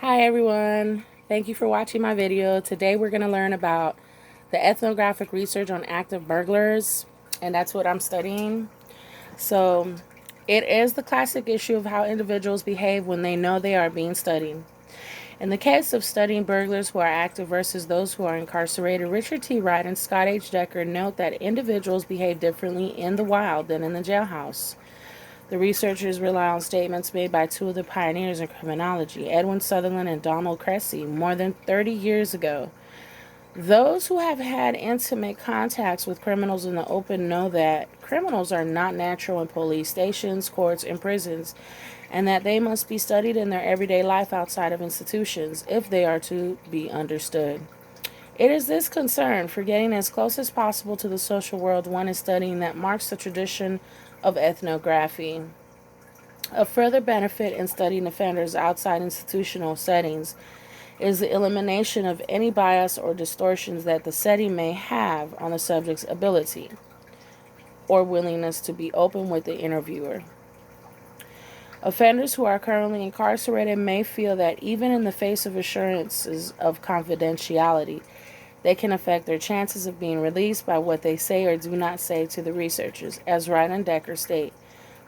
Hi everyone, thank you for watching my video. Today we're going to learn about the ethnographic research on active burglars, and that's what I'm studying. So it is the classic issue of how individuals behave when they know they are being studied. In the case of studying burglars who are active versus those who are incarcerated, Richard T. Wright and Scott H. Decker note that individuals behave differently in the wild than in the jailhouse. The researchers rely on statements made by two of the pioneers in criminology, Edwin Sutherland and Donald Cressy, more than 30 years ago. Those who have had intimate contacts with criminals in the open know that criminals are not natural in police stations, courts, and prisons, and that they must be studied in their everyday life outside of institutions if they are to be understood. It is this concern for getting as close as possible to the social world one is studying that marks the tradition of ethnography. A further benefit in studying offenders outside institutional settings is the elimination of any bias or distortions that the setting may have on the subject's ability or willingness to be open with the interviewer. Offenders who are currently incarcerated may feel that even in the face of assurances of confidentiality, they can affect their chances of being released by what they say or do not say to the researchers, as Wright and Decker state.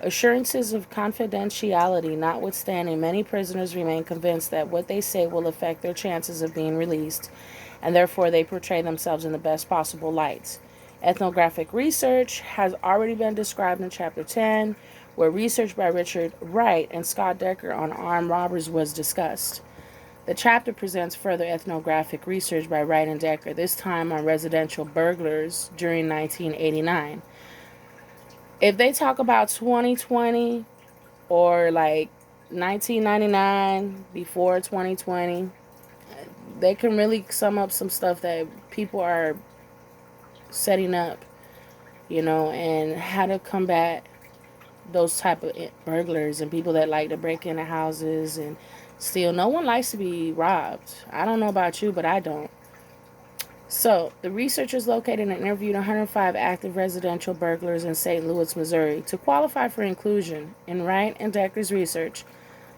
Assurances of confidentiality notwithstanding, many prisoners remain convinced that what they say will affect their chances of being released, and therefore they portray themselves in the best possible light. Ethnographic research has already been described in Chapter 10, where research by Richard Wright and Scott Decker on armed robbers was discussed. The chapter presents further ethnographic research by Wright and Decker, this time on residential burglars during 1989. If they talk about 2020 or like 1999 before 2020, they can really sum up some stuff that people are setting up, and how to combat those type of burglars and people that like to break into houses and steal. No one likes to be robbed. I don't know about you, but I don't. So, the researchers located and interviewed 105 active residential burglars in St. Louis, Missouri. To qualify for inclusion in Wright and Decker's research,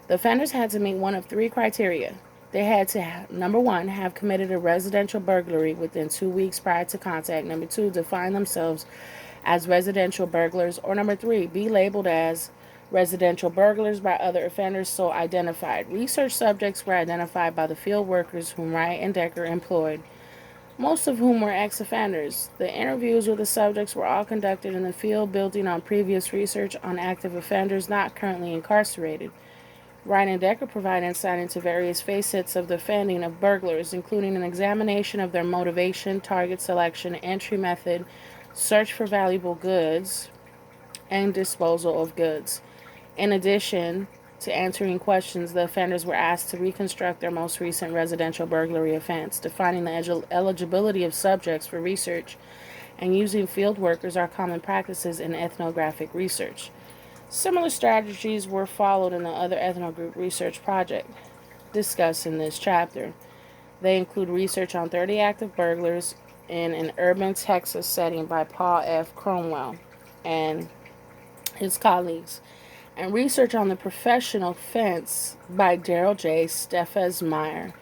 the offenders had to meet one of three criteria. They had to, number one, have committed a residential burglary within 2 weeks prior to contact. Number two, define themselves as residential burglars. Or number three, be labeled as residential burglars by other offenders so identified. Research subjects were identified by the field workers whom Wright and Decker employed, most of whom were ex-offenders. The interviews with the subjects were all conducted in the field, building on previous research on active offenders not currently incarcerated. Wright and Decker provide insight into various facets of the offending of burglars, including an examination of their motivation, target selection, entry method, search for valuable goods, and disposal of goods. In addition to answering questions, the offenders were asked to reconstruct their most recent residential burglary offense. Defining the eligibility of subjects for research and using field workers are common practices in ethnographic research. Similar strategies were followed in the other ethnogroup research project discussed in this chapter. They include research on 30 active burglars in an urban Texas setting by Paul F. Cromwell and his colleagues, and research on the professional fence by Daryl J. Steffes-Meyer.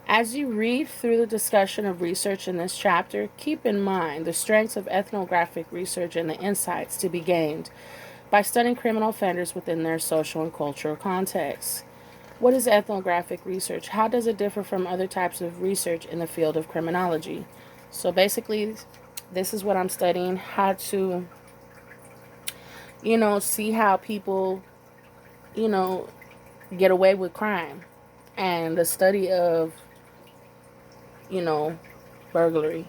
As you read through the discussion of research in this chapter, keep in mind the strengths of ethnographic research and the insights to be gained by studying criminal offenders within their social and cultural contexts. What is ethnographic research? How does it differ from other types of research in the field of criminology? So basically, this is what I'm studying, how to, see how people, get away with crime, and the study of, you know, burglary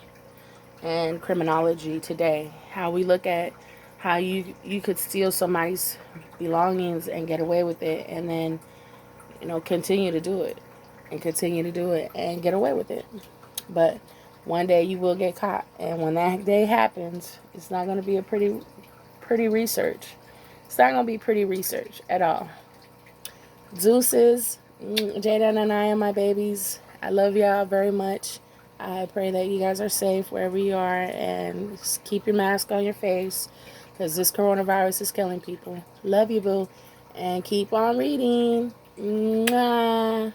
and criminology today. How we look at how you could steal somebody's belongings and get away with it, and then continue to do it and continue to do it and get away with it. But one day you will get caught, and when that day happens, it's not going to be a pretty research. It's not going to be pretty research at all. Deuces, Jada and I, my babies. I love y'all very much. I pray that you guys are safe wherever you are, and just keep your mask on your face because this coronavirus is killing people. Love you, boo. And keep on reading. Mwah.